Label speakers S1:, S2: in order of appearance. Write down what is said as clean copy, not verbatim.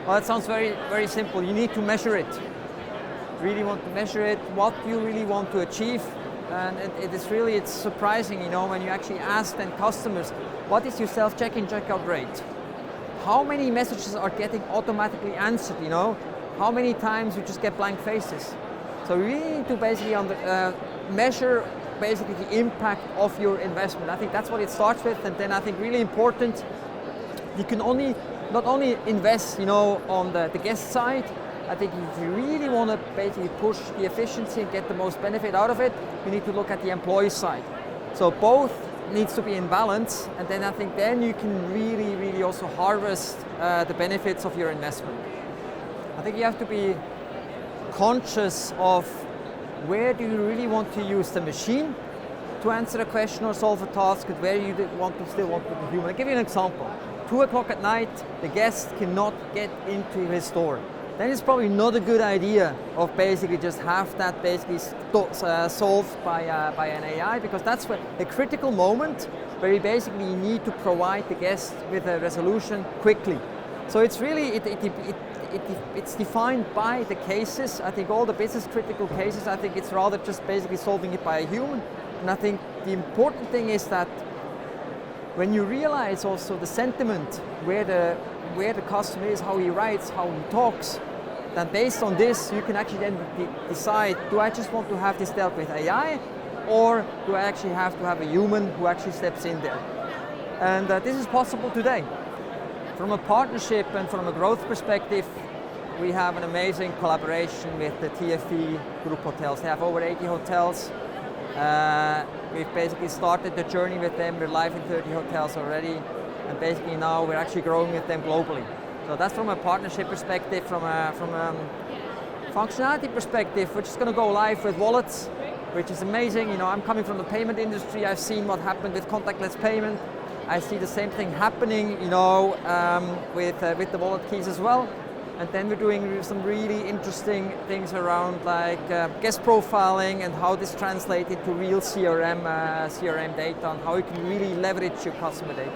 S1: Well, that sounds very, very simple. You need to measure it. Really want to measure it, what you really want to achieve. And it's surprising, when you actually ask then customers, what is your self-check-in, check-out rate? How many messages are getting automatically answered, How many times you just get blank faces? So you really need to basically measure basically the impact of your investment. I think that's what it starts with, and then I think really important, you can not only invest, on the guest side. I think if you really want to basically push the efficiency and get the most benefit out of it, you need to look at the employee side. So both needs to be in balance, and then I think then you can really, really also harvest the benefits of your investment. I think you have to be conscious of where do you really want to use the machine to answer a question or solve a task, and where you still want to be human. I'll give you an example. 2 o'clock at night, the guest cannot get into his store. Then it's probably not a good idea of basically just have that basically solved by an AI, because that's the critical moment where you basically need to provide the guest with a resolution quickly. So it's really, it's defined by the cases. I think all the business critical cases, I think it's rather just basically solving it by a human. And I think the important thing is that when you realize also the sentiment, where the customer is, how he writes, how he talks, then based on this you can actually then decide, do I just want to have this dealt with AI, or do I actually have to have a human who actually steps in there? And this is possible today. From a partnership and from a growth perspective, we have an amazing collaboration with the TFE Group Hotels. They have over 80 hotels. We've basically started the journey with them. We're live in 30 hotels already, and basically now we're actually growing with them globally. So that's from a partnership perspective. From a functionality perspective, we're just going to go live with wallets, which is amazing. I'm coming from the payment industry. I've seen what happened with contactless payment. I see the same thing happening, with the wallet keys as well. And then we're doing some really interesting things around like guest profiling and how this translates into real CRM data, and how you can really leverage your customer data.